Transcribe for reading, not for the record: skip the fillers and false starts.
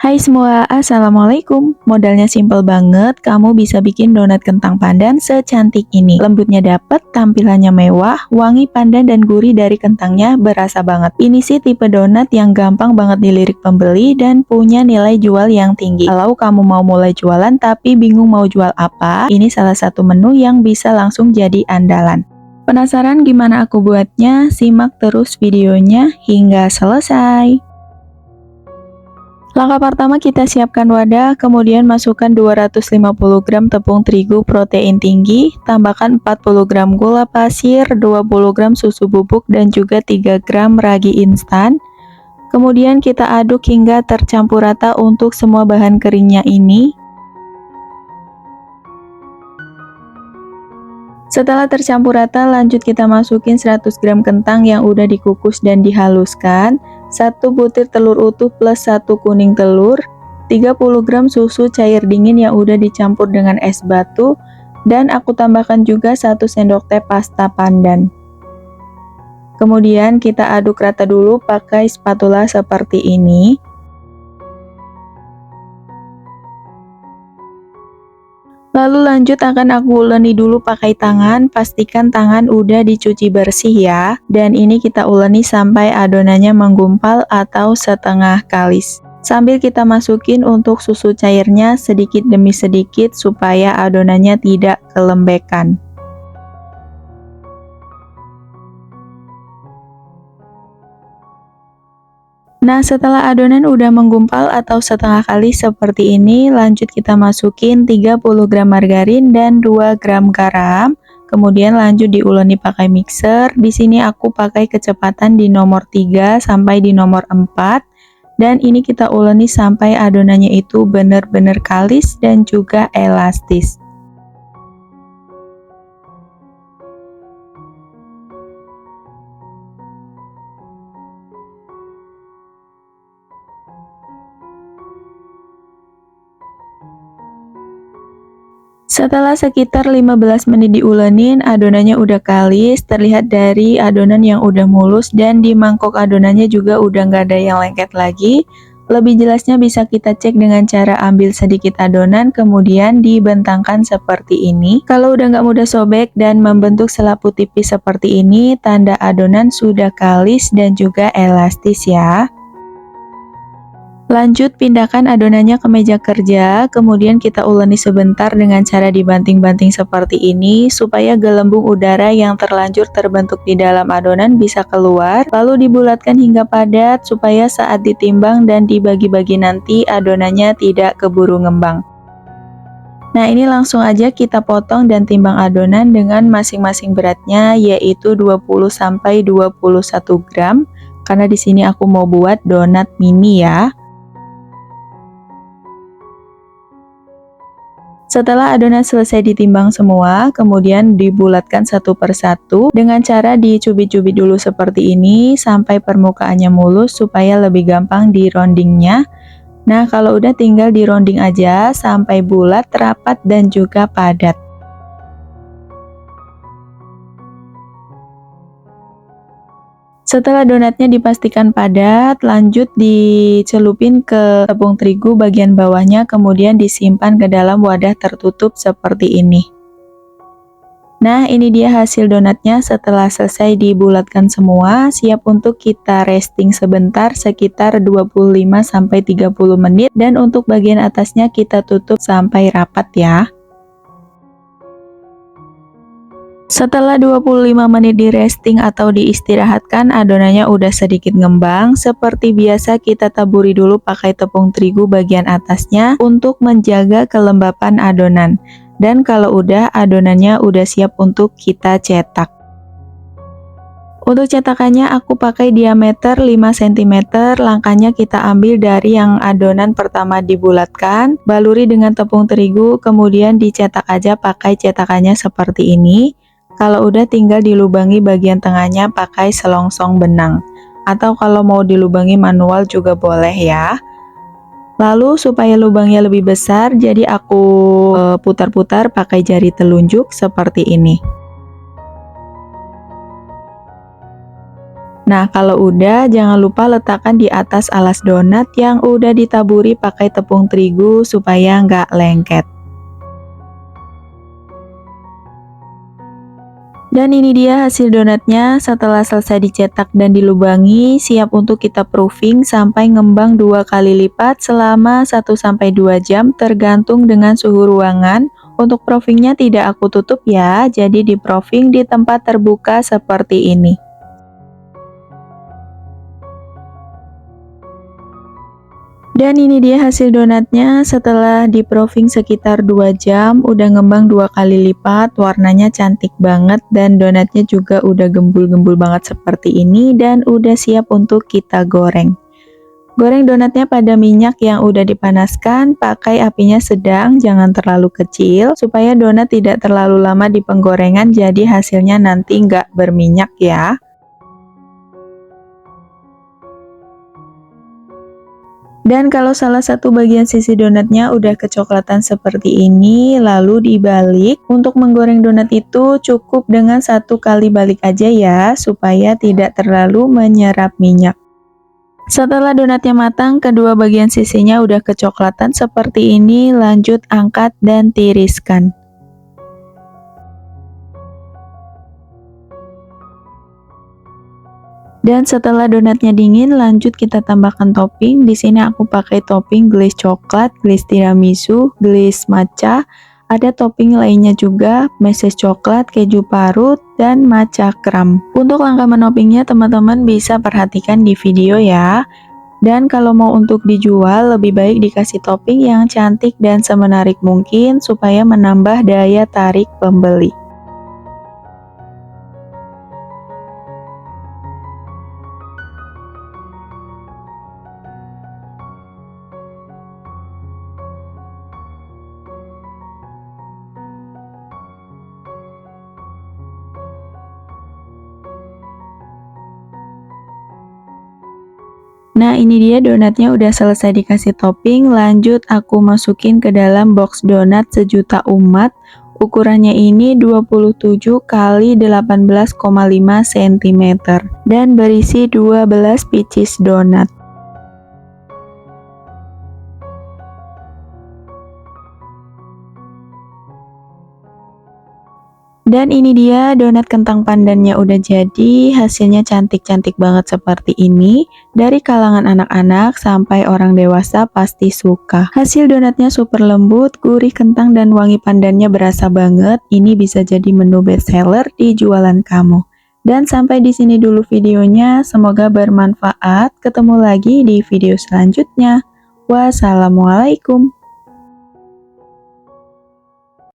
Hai semua, Assalamualaikum. Modalnya simple banget, kamu bisa bikin donat kentang pandan secantik ini. Lembutnya dapet, tampilannya mewah, wangi pandan dan gurih dari kentangnya berasa banget. Ini sih tipe donat yang gampang banget dilirik pembeli dan punya nilai jual yang tinggi. Kalau kamu mau mulai jualan tapi bingung mau jual apa, ini salah satu menu yang bisa langsung jadi andalan. Penasaran gimana aku buatnya? Simak terus videonya hingga selesai. Langkah pertama, kita siapkan wadah, kemudian masukkan 250 gram tepung terigu protein tinggi, tambahkan 40 gram gula pasir, 20 gram susu bubuk, dan juga 3 gram ragi instan. Kemudian kita aduk hingga tercampur rata untuk semua bahan keringnya ini. Setelah tercampur rata, lanjut kita masukin 100 gram kentang yang udah dikukus dan dihaluskan, 1 butir telur utuh plus 1 kuning telur, 30 gram susu cair dingin yang udah dicampur dengan es batu, dan aku tambahkan juga 1 sendok teh pasta pandan. Kemudian kita aduk rata dulu pakai spatula seperti ini. Lalu lanjut akan aku uleni dulu pakai tangan, pastikan tangan udah dicuci bersih ya. Dan ini kita uleni sampai adonannya menggumpal atau setengah kalis. Sambil kita masukin untuk susu cairnya sedikit demi sedikit supaya adonannya tidak kelembekan. Nah, setelah adonan udah menggumpal atau setengah kali seperti ini, lanjut kita masukin 30 gram margarin dan 2 gram garam. Kemudian lanjut diuleni pakai mixer. Di sini aku pakai kecepatan di nomor 3 sampai di nomor 4. Dan ini kita uleni sampai adonannya itu benar-benar kalis dan juga elastis. Setelah sekitar 15 menit diulenin, adonannya udah kalis, terlihat dari adonan yang udah mulus dan di mangkok adonannya juga udah nggak ada yang lengket lagi. Lebih jelasnya bisa kita cek dengan cara ambil sedikit adonan kemudian dibentangkan seperti ini. Kalau udah nggak mudah sobek dan membentuk selaput tipis seperti ini, tanda adonan sudah kalis dan juga elastis ya. Lanjut pindahkan adonannya ke meja kerja, kemudian kita uleni sebentar dengan cara dibanting-banting seperti ini supaya gelembung udara yang terlanjur terbentuk di dalam adonan bisa keluar, lalu dibulatkan hingga padat supaya saat ditimbang dan dibagi-bagi nanti adonannya tidak keburu ngembang. Nah, ini langsung aja kita potong dan timbang adonan dengan masing-masing beratnya yaitu 20-21 gram karena di sini aku mau buat donat mini ya. Setelah adonan selesai ditimbang semua, kemudian dibulatkan satu persatu dengan cara dicubit-cubit dulu seperti ini sampai permukaannya mulus supaya lebih gampang dirondingnya. Nah, kalau udah tinggal dironding aja sampai bulat, rapat, dan juga padat. Setelah donatnya dipastikan padat, lanjut dicelupin ke tepung terigu bagian bawahnya, kemudian disimpan ke dalam wadah tertutup seperti ini. Nah, ini dia hasil donatnya setelah selesai dibulatkan semua, siap untuk kita resting sebentar sekitar 25-30 menit, dan untuk bagian atasnya kita tutup sampai rapat ya. Setelah 25 menit di resting atau diistirahatkan, adonannya udah sedikit ngembang. Seperti biasa kita taburi dulu pakai tepung terigu bagian atasnya untuk menjaga kelembapan adonan. Dan kalau udah, adonannya udah siap untuk kita cetak. Untuk cetakannya aku pakai diameter 5 cm, langkahnya kita ambil dari yang adonan pertama dibulatkan, baluri dengan tepung terigu, kemudian dicetak aja pakai cetakannya seperti ini. Kalau udah tinggal dilubangi bagian tengahnya pakai selongsong benang. Atau kalau mau dilubangi manual juga boleh ya. Lalu supaya lubangnya lebih besar, jadi aku putar-putar pakai jari telunjuk seperti ini. Nah, kalau udah, jangan lupa letakkan di atas alas donat yang udah ditaburi pakai tepung terigu supaya nggak lengket. Dan ini dia hasil donatnya setelah selesai dicetak dan dilubangi, siap untuk kita proofing sampai ngembang 2 kali lipat selama 1-2 jam tergantung dengan suhu ruangan. Untuk proofingnya tidak aku tutup ya, jadi di proofing di tempat terbuka seperti ini. Dan ini dia hasil donatnya setelah di proofing sekitar 2 jam, udah ngembang 2 kali lipat, warnanya cantik banget dan donatnya juga udah gembul-gembul banget seperti ini dan udah siap untuk kita goreng. Goreng donatnya pada minyak yang udah dipanaskan, pakai apinya sedang, jangan terlalu kecil, supaya donat tidak terlalu lama di penggorengan jadi hasilnya nanti nggak berminyak ya. Dan kalau salah satu bagian sisi donatnya udah kecoklatan seperti ini, lalu dibalik. Untuk menggoreng donat itu cukup dengan 1 kali balik aja ya, supaya tidak terlalu menyerap minyak. Setelah donatnya matang, kedua bagian sisinya udah kecoklatan seperti ini, lanjut angkat dan tiriskan. Dan setelah donatnya dingin, lanjut kita tambahkan topping. Di sini aku pakai topping glaze coklat, glaze tiramisu, glaze matcha. Ada topping lainnya juga, meses coklat, keju parut, dan matcha crumb. Untuk langkah menopingnya teman-teman bisa perhatikan di video ya. Dan kalau mau untuk dijual, lebih baik dikasih topping yang cantik dan semenarik mungkin supaya menambah daya tarik pembeli. Nah, ini dia donatnya udah selesai dikasih topping, lanjut aku masukin ke dalam box donat sejuta umat. Ukurannya ini 27 x 18,5 cm dan berisi 12 pieces donat. Dan ini dia donat kentang pandannya udah jadi, hasilnya cantik-cantik banget seperti ini. Dari kalangan anak-anak sampai orang dewasa pasti suka. Hasil donatnya super lembut, gurih kentang dan wangi pandannya berasa banget. Ini bisa jadi menu best seller di jualan kamu. Dan sampai di sini dulu videonya, semoga bermanfaat. Ketemu lagi di video selanjutnya. Wassalamualaikum.